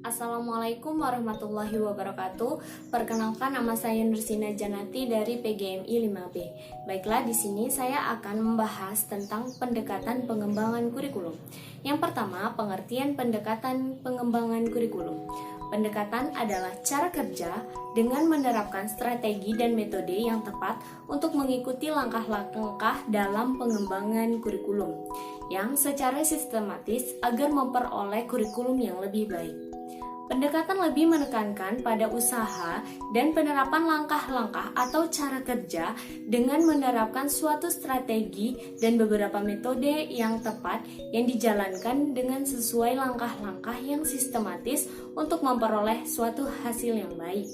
Assalamualaikum warahmatullahi wabarakatuh. Perkenalkan, nama saya Nursina Janati dari PGMI 5B. Baiklah, di sini saya akan membahas tentang pendekatan pengembangan kurikulum. Yang pertama, pengertian pendekatan pengembangan kurikulum. Pendekatan adalah cara kerja dengan menerapkan strategi dan metode yang tepat untuk mengikuti langkah-langkah dalam pengembangan kurikulum yang secara sistematis agar memperoleh kurikulum yang lebih baik. Pendekatan lebih menekankan pada usaha dan penerapan langkah-langkah atau cara kerja dengan menerapkan suatu strategi dan beberapa metode yang tepat yang dijalankan dengan sesuai langkah-langkah yang sistematis untuk memperoleh suatu hasil yang baik.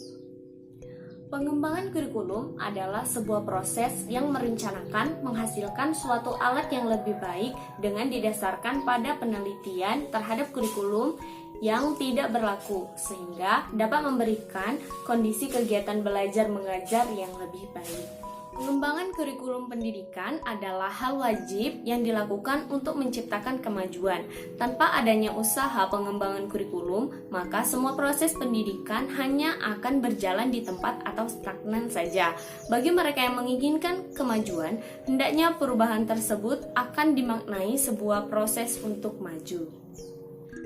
Pengembangan kurikulum adalah sebuah proses yang merencanakan menghasilkan suatu alat yang lebih baik dengan didasarkan pada penelitian terhadap kurikulum yang tidak berlaku, sehingga dapat memberikan kondisi kegiatan belajar mengajar yang lebih baik. Pengembangan kurikulum pendidikan adalah hal wajib yang dilakukan untuk menciptakan kemajuan. Tanpa adanya usaha pengembangan kurikulum, maka semua proses pendidikan hanya akan berjalan di tempat atau stagnan saja. Bagi mereka yang menginginkan kemajuan, hendaknya perubahan tersebut akan dimaknai sebuah proses untuk maju.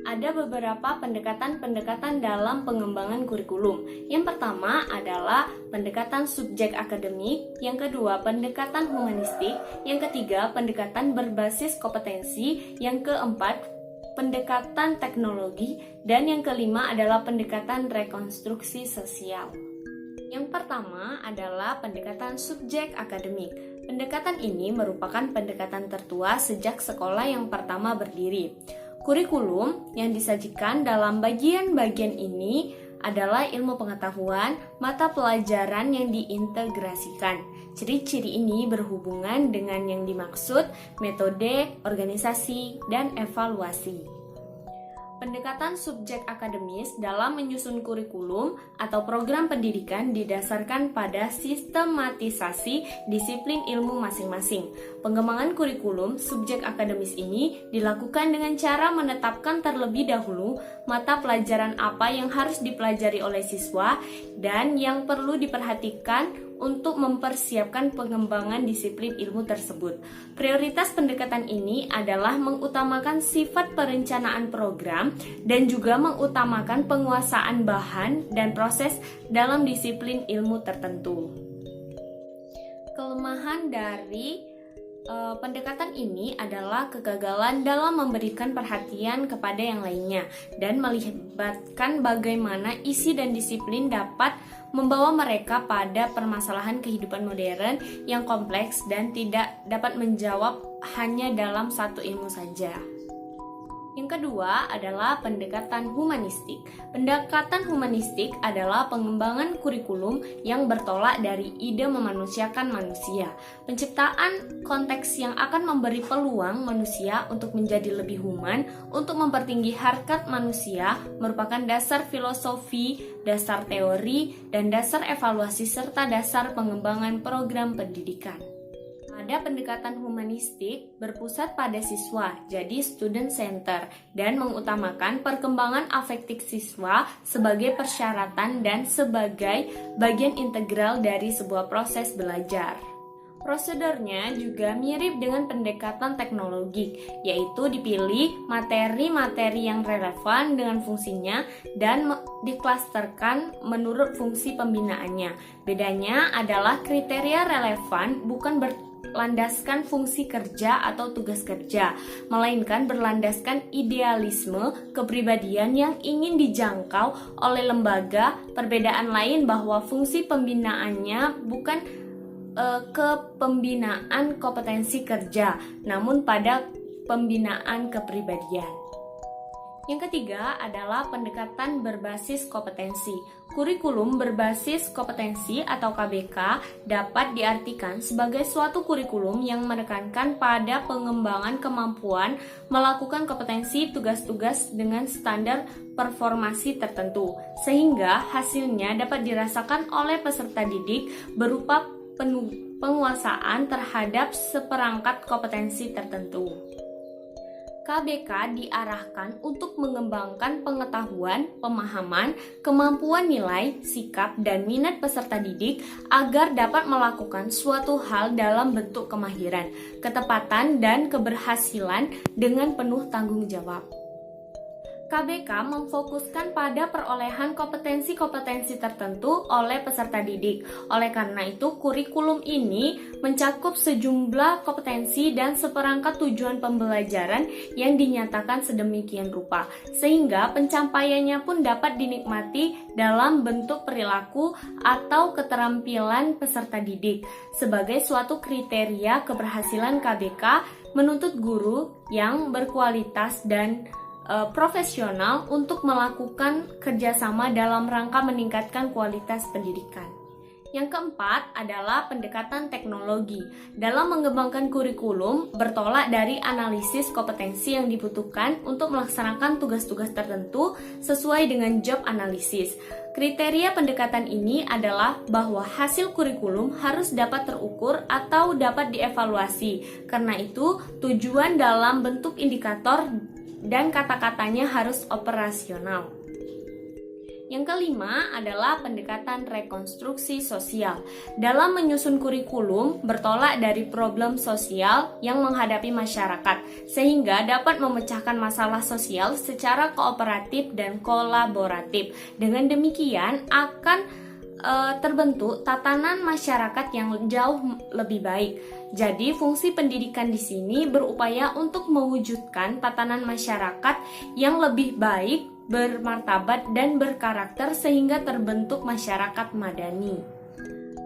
Ada beberapa pendekatan-pendekatan dalam pengembangan kurikulum. Yang pertama adalah pendekatan subjek akademik, yang kedua pendekatan humanistik, yang ketiga pendekatan berbasis kompetensi, yang keempat pendekatan teknologi, dan yang kelima adalah pendekatan rekonstruksi sosial. Yang pertama adalah pendekatan subjek akademik. Pendekatan ini merupakan pendekatan tertua sejak sekolah yang pertama berdiri. Kurikulum yang disajikan dalam bagian-bagian ini adalah ilmu pengetahuan, mata pelajaran yang diintegrasikan. Ciri-ciri ini berhubungan dengan yang dimaksud, metode, organisasi, dan evaluasi. Pendekatan subjek akademis dalam menyusun kurikulum atau program pendidikan didasarkan pada sistematisasi disiplin ilmu masing-masing. Pengembangan kurikulum subjek akademis ini dilakukan dengan cara menetapkan terlebih dahulu mata pelajaran apa yang harus dipelajari oleh siswa dan yang perlu diperhatikan untuk mempersiapkan pengembangan disiplin ilmu tersebut. Prioritas pendekatan ini adalah mengutamakan sifat perencanaan program dan juga mengutamakan penguasaan bahan dan proses dalam disiplin ilmu tertentu. Kelemahan dari pendekatan ini adalah kegagalan dalam memberikan perhatian kepada yang lainnya dan melibatkan bagaimana isi dan disiplin dapat membawa mereka pada permasalahan kehidupan modern yang kompleks dan tidak dapat menjawab hanya dalam satu ilmu saja. Yang kedua adalah pendekatan humanistik. Pendekatan humanistik adalah pengembangan kurikulum yang bertolak dari ide memanusiakan manusia. Penciptaan konteks yang akan memberi peluang manusia untuk menjadi lebih human, untuk mempertinggi harkat manusia, merupakan dasar filosofi, dasar teori, dan dasar evaluasi serta dasar pengembangan program pendidikan. Pada pendekatan humanistik berpusat pada siswa, jadi student center, dan mengutamakan perkembangan afektif siswa sebagai persyaratan dan sebagai bagian integral dari sebuah proses belajar. Prosedurnya juga mirip dengan pendekatan teknologi, yaitu dipilih materi-materi yang relevan dengan fungsinya dan diklasterkan menurut fungsi pembinaannya. Bedanya adalah kriteria relevan bukan berlandaskan fungsi kerja atau tugas kerja, melainkan berlandaskan idealisme kepribadian yang ingin dijangkau oleh lembaga. Perbedaan lain bahwa fungsi pembinaannya bukan ke pembinaan kompetensi kerja, namun pada pembinaan kepribadian. Yang ketiga adalah pendekatan berbasis kompetensi. Kurikulum berbasis kompetensi atau KBK dapat diartikan sebagai suatu kurikulum yang menekankan pada pengembangan kemampuan melakukan kompetensi tugas-tugas dengan standar performasi tertentu, sehingga hasilnya dapat dirasakan oleh peserta didik berupa penguasaan terhadap seperangkat kompetensi tertentu. KBK diarahkan untuk mengembangkan pengetahuan, pemahaman, kemampuan nilai, sikap, dan minat peserta didik agar dapat melakukan suatu hal dalam bentuk kemahiran, ketepatan, dan keberhasilan dengan penuh tanggung jawab. KBK memfokuskan pada perolehan kompetensi-kompetensi tertentu oleh peserta didik. Oleh karena itu, kurikulum ini mencakup sejumlah kompetensi dan seperangkat tujuan pembelajaran yang dinyatakan sedemikian rupa, sehingga pencapaiannya pun dapat dinikmati dalam bentuk perilaku atau keterampilan peserta didik. Sebagai suatu kriteria keberhasilan KBK menuntut guru yang berkualitas dan profesional untuk melakukan kerjasama dalam rangka meningkatkan kualitas pendidikan. Yang keempat adalah pendekatan teknologi. Dalam mengembangkan kurikulum, bertolak dari analisis kompetensi yang dibutuhkan untuk melaksanakan tugas-tugas tertentu sesuai dengan job analisis. Kriteria pendekatan ini adalah bahwa hasil kurikulum harus dapat terukur atau dapat dievaluasi. Karena itu, tujuan dalam bentuk indikator dan kata-katanya harus operasional. Yang kelima adalah pendekatan rekonstruksi sosial. Dalam menyusun kurikulum, bertolak dari problem sosial yang menghadapi masyarakat, sehingga dapat memecahkan masalah sosial secara kooperatif dan kolaboratif. Dengan demikian, akan terbentuk tatanan masyarakat yang jauh lebih baik. Jadi, fungsi pendidikan di sini berupaya untuk mewujudkan tatanan masyarakat yang lebih baik, bermartabat, dan berkarakter sehingga terbentuk masyarakat madani.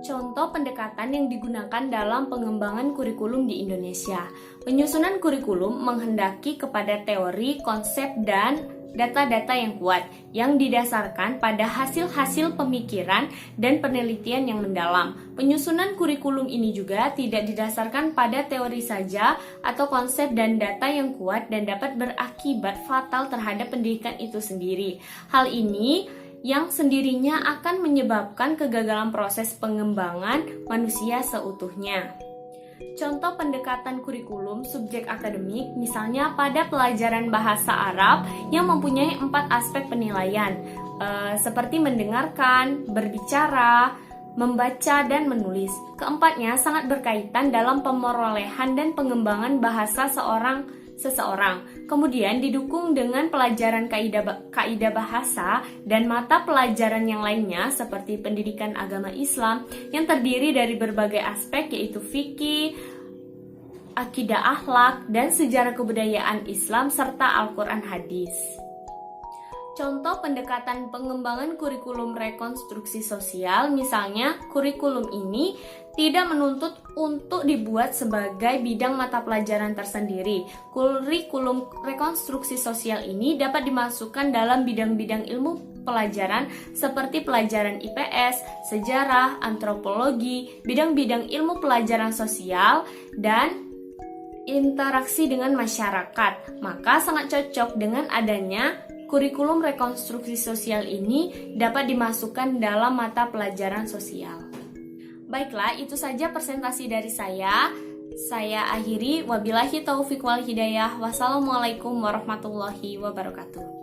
Contoh pendekatan yang digunakan dalam pengembangan kurikulum di Indonesia. Penyusunan kurikulum menghendaki kepada teori, konsep, dan data-data yang kuat, yang didasarkan pada hasil-hasil pemikiran dan penelitian yang mendalam. Penyusunan kurikulum ini juga tidak didasarkan pada teori saja atau konsep dan data yang kuat dan dapat berakibat fatal terhadap pendidikan itu sendiri. Hal ini yang sendirinya akan menyebabkan kegagalan proses pengembangan manusia seutuhnya. Contoh pendekatan kurikulum subjek akademik misalnya pada pelajaran bahasa Arab yang mempunyai 4 aspek penilaian seperti mendengarkan, berbicara, membaca, dan menulis. Keempatnya sangat berkaitan dalam pemerolehan dan pengembangan bahasa seseorang. Kemudian didukung dengan pelajaran kaidah bahasa dan mata pelajaran yang lainnya seperti pendidikan agama Islam yang terdiri dari berbagai aspek yaitu fikih, akidah akhlak, dan sejarah kebudayaan Islam serta Al-Quran hadis. Contoh pendekatan pengembangan kurikulum rekonstruksi sosial, misalnya kurikulum ini tidak menuntut untuk dibuat sebagai bidang mata pelajaran tersendiri. Kurikulum rekonstruksi sosial ini dapat dimasukkan dalam bidang-bidang ilmu pelajaran seperti pelajaran IPS, sejarah, antropologi, bidang-bidang ilmu pelajaran sosial, dan interaksi dengan masyarakat. Maka sangat cocok dengan adanya kurikulum rekonstruksi sosial ini dapat dimasukkan dalam mata pelajaran sosial. Baiklah, itu saja presentasi dari saya. Saya akhiri, wabillahi taufiq wal hidayah. Wassalamualaikum warahmatullahi wabarakatuh.